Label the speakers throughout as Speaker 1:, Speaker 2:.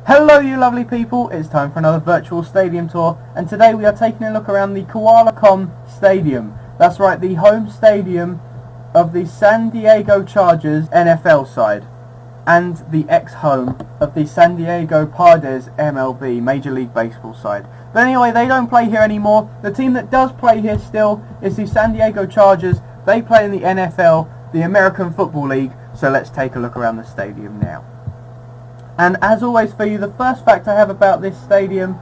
Speaker 1: Hello you lovely people, it's time for another virtual stadium tour, and today we are taking a look around the Qualcomm Stadium. That's right, the home stadium of the San Diego Chargers NFL side, and the ex-home of the San Diego Padres MLB Major League Baseball side. But anyway, they don't play here anymore. The team that does play here still is the San Diego Chargers. They play in the NFL, the American Football League, so let's take a look around the stadium now. And as always for you, the first fact I have about this stadium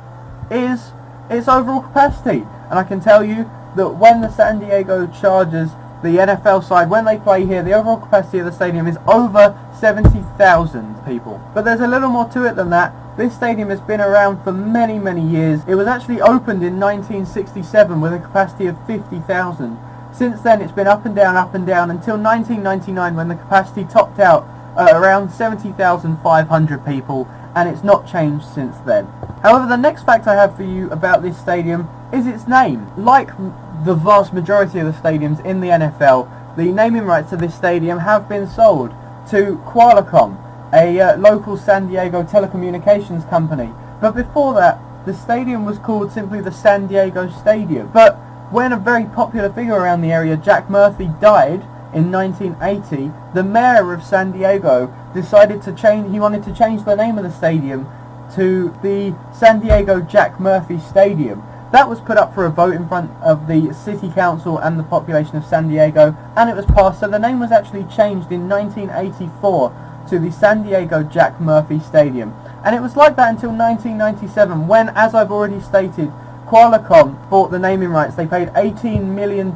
Speaker 1: is its overall capacity. And I can tell you that when the San Diego Chargers, the NFL side, when they play here, the overall capacity of the stadium is over 70,000 people. But there's a little more to it than that. This stadium has been around for many, many years. It was actually opened in 1967 with a capacity of 50,000. Since then it's been up and down until 1999 when the capacity topped out around 70,500 people, and it's not changed since then. However, the next fact I have for you about this stadium is its name. Like the vast majority of the stadiums in the NFL, the naming rights to this stadium have been sold to Qualcomm, a local San Diego telecommunications company. But before that, the stadium was called simply the San Diego Stadium. But when a very popular figure around the area, Jack Murphy, died in 1980, the mayor of San Diego decided to change. He wanted to change the name of the stadium to the San Diego Jack Murphy Stadium. That was put up for a vote in front of the city council and the population of San Diego, and it was passed. So the name was actually changed in 1984 to the San Diego Jack Murphy Stadium. And it was like that until 1997, when, as I've already stated, Qualcomm bought the naming rights. They paid $18 million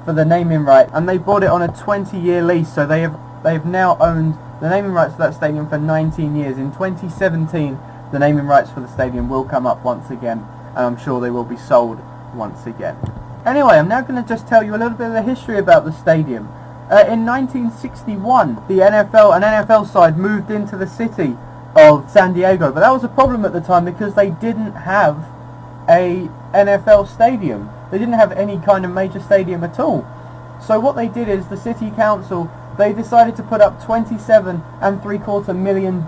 Speaker 1: for the naming right, and they bought it on a 20-year lease, so they've now owned the naming rights to that stadium for 19 years. In 2017, the naming rights for the stadium will come up once again, and I'm sure they will be sold once again. Anyway, I'm now going to just tell you a little bit of the history about the stadium. In 1961, the NFL side moved into the city of San Diego, but that was a problem at the time because they didn't have a NFL stadium. They didn't have any kind of major stadium at all. So what they did is the city council, they decided to put up $27.75 million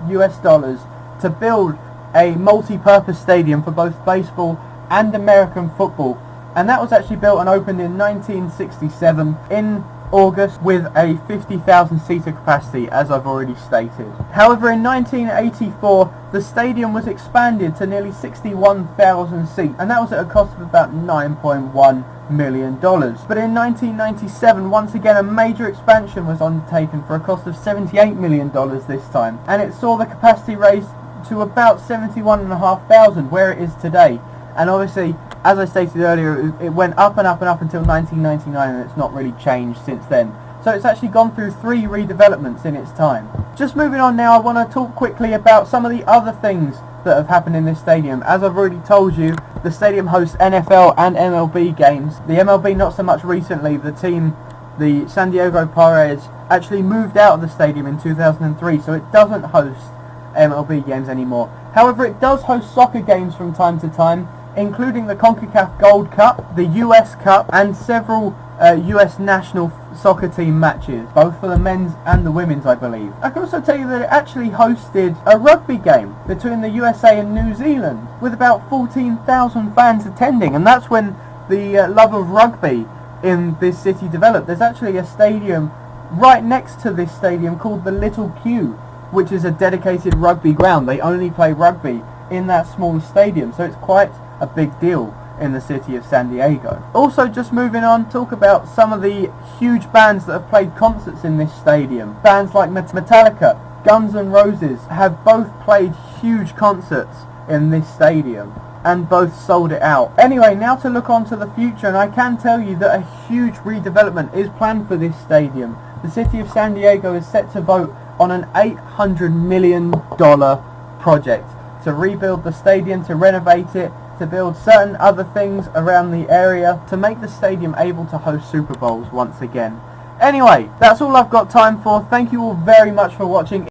Speaker 1: to build a multi-purpose stadium for both baseball and American football. And that was actually built and opened in 1967 in August with a 50,000 seater capacity, as I've already stated. However, in 1984 the stadium was expanded to nearly 61,000 seats, and that was at a cost of about $9.1 million. But in 1997, once again, a major expansion was undertaken for a cost of $78 million this time, and it saw the capacity raised to about 71,500, where it is today. And obviously, as I stated earlier, it went up and up and up until 1999, and it's not really changed since then. So it's actually gone through 3 redevelopments in its time. Just moving on now, I want to talk quickly about some of the other things that have happened in this stadium. As I've already told you, the stadium hosts NFL and MLB games. The MLB not so much recently. The team, the San Diego Padres, actually moved out of the stadium in 2003, so it doesn't host MLB games anymore. However, it does host soccer games from time to time, including the CONCACAF Gold Cup, the US Cup, and several US national soccer team matches, both for the men's and the women's, I believe. I can also tell you that it actually hosted a rugby game between the USA and New Zealand, with about 14,000 fans attending, and that's when the love of rugby in this city developed. There's actually a stadium right next to this stadium called the Little Q, which is a dedicated rugby ground. They only play rugby in that small stadium, so it's quite a big deal in the city of San Diego. Also, just moving on, talk about some of the huge bands that have played concerts in this stadium. Bands like Metallica, Guns N' Roses have both played huge concerts in this stadium, and both sold it out. Anyway, now to look on to the future, and I can tell you that a huge redevelopment is planned for this stadium. The city of San Diego is set to vote on an $800 million project to rebuild the stadium, to renovate it, to build certain other things around the area to make the stadium able to host Super Bowls once again. Anyway, that's all I've got time for. Thank you all very much for watching.